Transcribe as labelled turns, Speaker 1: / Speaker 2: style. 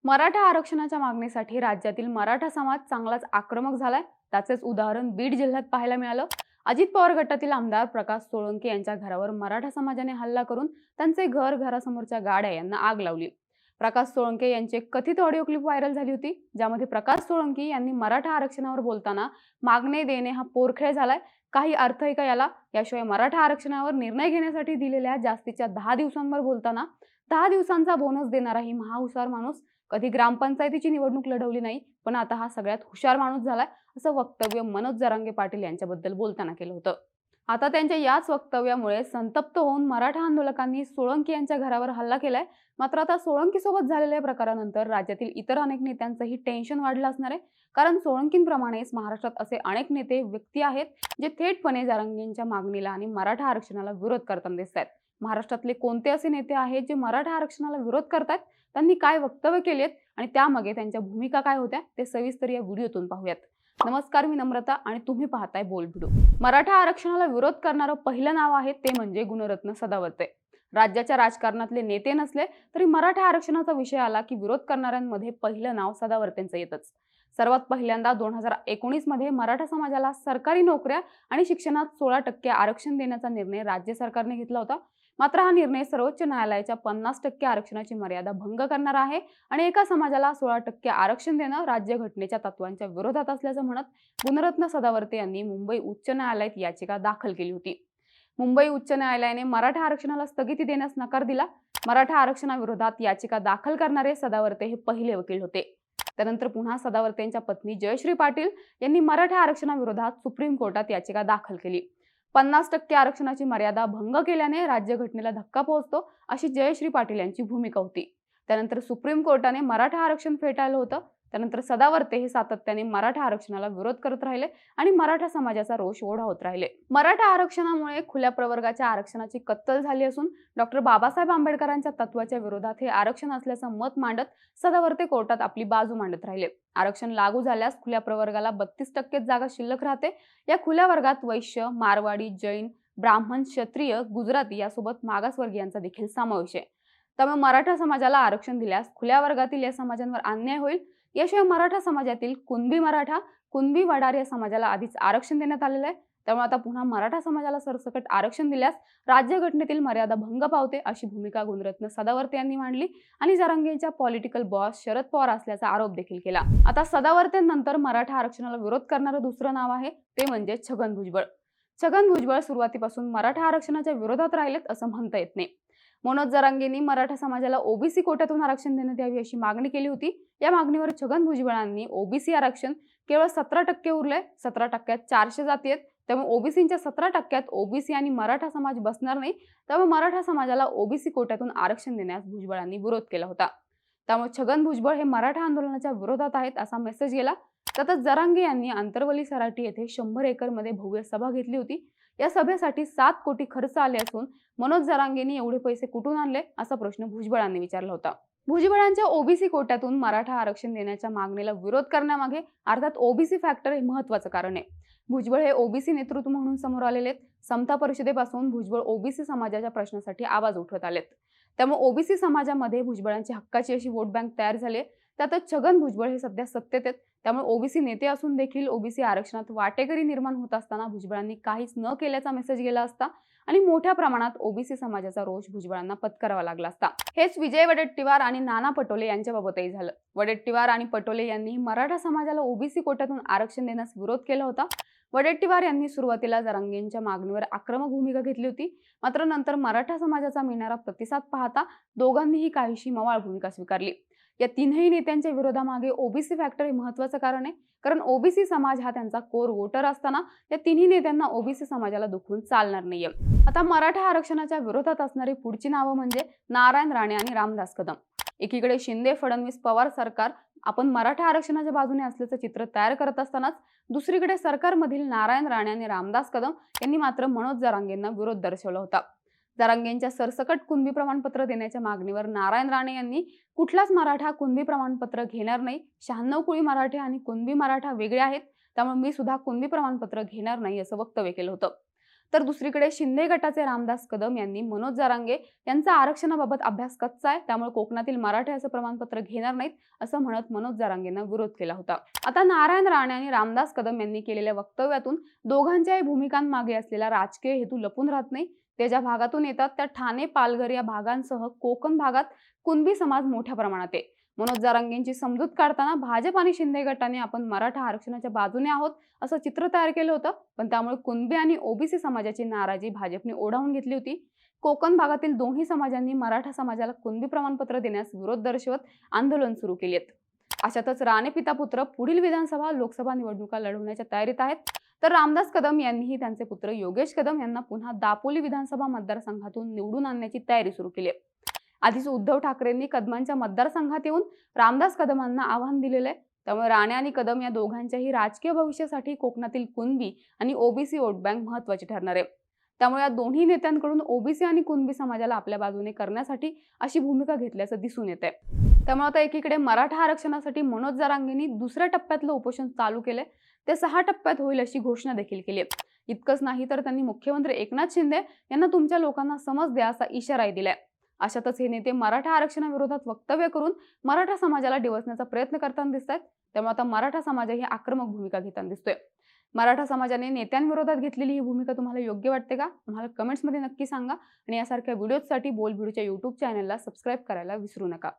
Speaker 1: मराठा आरक्षणाच्या मागणीसाठी राज्यातील मराठा समाज चांगलाच आक्रमक झालाय. त्याचेच उदाहरण बीड जिल्ह्यात पाहायला मिळालं. अजित पवार गटातील आमदार प्रकाश सोळंके यांच्या घरावर मराठा समाजाने हल्ला करून त्यांचे घरासमोरच्या गाड्या यांना आग लावली. प्रकाश सोळंके यांची एक कथित ऑडिओ क्लिप व्हायरल झाली होती, ज्यामध्ये प्रकाश सोळंके यांनी मराठा आरक्षणावर बोलताना मागणे देणे हा पोरखेळ झालाय, काही अर्थ आहे का याला? याशिवाय मराठा आरक्षणावर निर्णय घेण्यासाठी दिलेल्या जास्तीच्या 10 दिवसांवर बोलताना 10 दिवसांचा बोनस देणारा ही महाहुशार माणूस कधी ग्रामपंचायतीची निवडणूक लढवली नाही, पण आता हा सगळ्यात हुशार माणूस झालाय, असं वक्तव्य मनोज जरांगे पाटील यांच्याबद्दल बोलताना केलं होतं. आता त्यांच्या याच वक्तव्यामुळे संतप्त होऊन मराठा आंदोलकांनी सोळंके यांच्या घरावर हल्ला केलाय. मात्र आता सोळंके सोबत झालेल्या प्रकारानंतर राज्यातील इतर अनेक नेत्यांचंही टेन्शन वाढलं असणार आहे. कारण सोळंकींप्रमाणेच महाराष्ट्रात असे अनेक नेते व्यक्ती आहेत जे थेटपणे जरांगेंच्या मागणीला आणि मराठा आरक्षणाला विरोध करताना दिसत आहेत. महाराष्ट्रातले कोणते असे नेते आहेत जे मराठा आरक्षणाला विरोध करतात, त्यांनी काय वक्तव्य केलेत आणि त्यामागे त्यांच्या भूमिका काय होत्या ते सविस्तर या व्हिडिओतून पाहूयात. नमस्कार, मी नम्रता आणि तुम्ही पाहताय बोल्ड व्हिडिओ. मराठा आरक्षणाला विरोध करणारं पहिलं नाव आहे ते म्हणजे गुणरत्न सदावर्ते. राज्याच्या राजकारणातले नेते नसले तरी मराठा आरक्षणाचा विषय आला की विरोध करणाऱ्यांमध्ये पहिलं नाव सदावर्तेंचं येतच. सर्वात पहिल्यांदा 2019 मध्ये मराठा समाजाला सरकारी नोकऱ्या आणि शिक्षणात 16% आरक्षण देण्याचा निर्णय राज्य सरकारने घेतला होता. मात्र हा निर्णय सर्वोच्च न्यायालयाच्या 50% आरक्षणाची मर्यादा भंग करणारा आहे आणि एका समाजाला 16% आरक्षण देणं राज्यघटनेच्या तत्वांच्या विरोधात असल्याचं म्हणत गुणरत्न सदावर्ते यांनी मुंबई उच्च न्यायालयात याचिका दाखल केली होती. मुंबई उच्च न्यायालयाने मराठा आरक्षणाला स्थगिती देण्यास नकार दिला. मराठा आरक्षणाविरोधात याचिका दाखल करणारे सदावर्ते हे पहिले वकील होते. त्यानंतर पुन्हा सदावर्तेंच्या पत्नी जयश्री पाटील यांनी मराठा आरक्षणाविरोधात सुप्रीम कोर्टात याचिका दाखल केली. 50% आरक्षणाची मर्यादा भंग केल्याने राज्यघटनेला धक्का पोहोचतो, अशी जयश्री पाटील यांची भूमिका होती. त्यानंतर सुप्रीम कोर्टाने मराठा आरक्षण फेटाळलं होतं. त्यानंतर सदावर्ते हे सातत्याने मराठा आरक्षणाला विरोध करत राहिले आणि मराठा समाजाचा रोष ओढावत राहिले. मराठा आरक्षणामुळे खुल्या प्रवर्गाच्या आरक्षणाची कत्तल झाली असून डॉक्टर बाबासाहेब आंबेडकरांच्या तत्वाच्या विरोधात हे आरक्षण असल्याचं मत मांडत सदावर्ते कोर्टात आपली बाजू मांडत राहिले. आरक्षण लागू झाल्यास खुल्या प्रवर्गाला 32% जागा शिल्लक राहते. या खुल्या वर्गात वैश्य, मारवाडी, जैन, ब्राह्मण, क्षत्रिय, गुजराती यासोबत मागासवर्गीयांचा देखील समावेश आहे. त्यामुळे मराठा समाजाला आरक्षण दिल्यास खुल्या वर्गातील या समाजांवर अन्याय होईल. याशिवाय मराठा समाजातील कुणबी मराठा, कुणबी वडार या समाजाला आधीच आरक्षण देण्यात आलेलं आहे. त्यामुळे आता पुन्हा मराठा समाजाला सरसकट आरक्षण दिल्यास राज्यघटनेतील मर्यादा भंग पावते, अशी भूमिका गुणरत्न सदावर्ते यांनी मांडली आणि जरांगेंच्या पॉलिटिकल बॉस शरद पवार असल्याचा आरोप देखील केला. आता सदावर्तेंनंतर मराठा आरक्षणाला विरोध करणारं दुसरं नाव आहे ते म्हणजे छगन भुजबळ. छगन भुजबळ सुरुवातीपासून मराठा आरक्षणाच्या विरोधात राहिलेत असं म्हणता येत नाही. मनोज जरांगेंनी मराठा समाजाला ओबीसी कोट्यातून आरक्षण देण्यात यावे अशी मागणी केली होती. या मागणीवर छगन भुजबळांनी ओबीसी आरक्षण केवळ 17% उरलंय. 17%त 400 जाती आहेत. त्यामुळे ओबीसींच्या 17%त ओबीसी आणि मराठा समाज बसणार नाही. त्यामुळे मराठा समाजाला ओबीसी कोट्यातून आरक्षण देण्यास भुजबळांनी विरोध केला होता. त्यामुळे छगन भुजबळ हे मराठा आंदोलनाच्या विरोधात आहेत असा मेसेज गेला. त्यातच जरांगे यांनी आंतरवली सराटी येथे 100 एकरमध्ये भव्य सभा घेतली होती. या सभेसाठी 7 कोटी खर्च आले असून मनोज जरांगेंनी एवढे पैसे कुठून आणले असा प्रश्न भुजबळांनी विचारला होता. भुजबळांच्या ओबीसी कोट्यातून मराठा आरक्षण देण्याच्या मागणीला विरोध करण्यामागे अर्थात ओबीसी फॅक्टर हे महत्त्वाचं कारण आहे. भुजबळ हे ओबीसी नेतृत्व म्हणून समोर आलेले आहेत. समता परिषदेपासून भुजबळ ओबीसी समाजाच्या प्रश्नासाठी आवाज उठवत आलेत. त्यामुळे ओबीसी समाजामध्ये भुजबळांची हक्काची अशी वोट बँक तयार झाली. त्यातच छगन भुजबळ हे सध्या सत्तेत आहेत. त्यामुळे ओबीसी नेते असून देखील ओबीसी आरक्षणात वाटेकरी निर्माण होत असताना भुजबळांनी काहीच न केल्याचा मेसेज गेला असता आणि मोठ्या प्रमाणात ओबीसी समाजाचा रोष भुजबळांना पत्करावा लागला असता. हेच विजय वडेट्टीवार आणि नाना पटोले यांच्याबाबतही झालं. वडेट्टीवार आणि पटोले यांनी मराठा समाजाला ओबीसी कोट्यातून आरक्षण देण्यास विरोध केला होता. वडेट्टीवार यांनी सुरुवातीला जरांगेंच्या मागणीवर आक्रमक भूमिका घेतली होती. मात्र नंतर मराठा समाजाचा मिळणारा प्रतिसाद पाहता दोघांनीही काहीशी मवाळ भूमिका स्वीकारली. या तीनही नेत्यांच्या विरोधामागे ओबीसी फॅक्टर हे महत्त्वाचं कारण आहे. कारण ओबीसी समाज हा त्यांचा कोर वोटर असताना या तिन्ही नेत्यांना ओबीसी समाजाला दुखवून चालणार नाहीये. आता मराठा आरक्षणाच्या विरोधात असणारी पुढची नावं म्हणजे नारायण राणे आणि रामदास कदम. एकीकडे शिंदे फडणवीस पवार सरकार आपण मराठा आरक्षणाच्या बाजूने असल्याचं चित्र तयार करत असतानाच दुसरीकडे सरकारमधील नारायण राणे आणि रामदास कदम यांनी मात्र मनोज जरांगेंना विरोध दर्शवला होता. जरांगेंच्या सरसकट कुणबी प्रमाणपत्र देण्याच्या मागणीवर नारायण राणे यांनी कुठलाच मराठा कुणबी प्रमाणपत्र घेणार नाही. 96 कुळी मराठे आणि कुणबी मराठा वेगळे आहेत. त्यामुळे मी सुद्धा कुणबी प्रमाणपत्र घेणार नाही असं वक्तव्य केलं होतं. तर दुसरीकडे शिंदे गटाचे रामदास कदम यांनी मनोज जरांगे यांचा आरक्षणाबाबत अभ्यास कच्चा आहे, त्यामुळे कोकणातील मराठ्याचं प्रमाणपत्र घेणार नाहीत असं म्हणत मनोज जरांगेंना विरोध केला होता. आता नारायण राणे आणि रामदास कदम यांनी केलेल्या वक्तव्यातून दोघांच्याही भूमिकांमागे असलेला राजकीय हेतू लपून राहत नाही. ते ज्या भागातून येतात त्या ठाणे, पालघर या भागांसह कोकण भागात कुणबी समाज मोठ्या प्रमाणात आहे. मनोज जरांगेंची समजूत काढताना भाजप आणि शिंदे गटाने आपण मराठा आरक्षणाच्या बाजूने आहोत असं चित्र तयार केलं होतं, पण त्यामुळे कुणबी आणि ओबीसी समाजाची नाराजी भाजपने ओढावून घेतली होती. कोकण भागातील दोन्ही समाजांनी मराठा समाजाला कुणबी प्रमाणपत्र देण्यास विरोध दर्शवत आंदोलन सुरू केली आहेत. अशातच राणे पिता पुत्र पुढील विधानसभा लोकसभा निवडणुका लढवण्याच्या तयारीत आहेत. तर रामदास कदम यांनीही त्यांचे पुत्र योगेश कदम यांना पुन्हा दापोली विधानसभा मतदारसंघातून निवडून आणण्याची तयारी सुरू केली आहे. आधीच उद्धव ठाकरेंनी कदमांच्या मतदारसंघात येऊन रामदास कदमांना आव्हान दिलेलं आहे. त्यामुळे राणे आणि कदम या दोघांच्याही राजकीय भविष्यासाठी कोकणातील कुणबी आणि ओबीसी वोट बँक महत्त्वाची ठरणार आहे. त्यामुळे या दोन्ही नेत्यांकडून ओबीसी आणि कुणबी समाजाला आपल्या बाजूने करण्यासाठी अशी भूमिका घेतल्याचं दिसून येत आहे. त्यामुळे आता एकीकडे मराठा आरक्षणासाठी मनोज जरांगेंनी दुसऱ्या टप्प्यातलं उपोषण चालू केलंय. ते 6 टप्प्यात होईल अशी घोषणा देखील केली आहे. इतकंच नाही तर त्यांनी मुख्यमंत्री एकनाथ शिंदे यांना तुमच्या लोकांना समज द्या असा इशाराही दिलाय. अशातच हे नेते मराठा आरक्षणाविरोधात वक्तव्य करून मराठा समाजाला डिवचण्याचा प्रयत्न करताना दिसत आहेत. त्यामुळे आता मराठा समाजही आक्रमक भूमिका घेताना दिसतोय. मराठा समाजाने नेत्यांविरोधात घेतलेली ही भूमिका तुम्हाला योग्य वाटते का? तुम्हाला कमेंट्समध्ये नक्की सांगा आणि यासारख्या व्हिडिओजसाठी बोलबिडूच्या YouTube चॅनलला सबस्क्राईब करायला विसरू नका.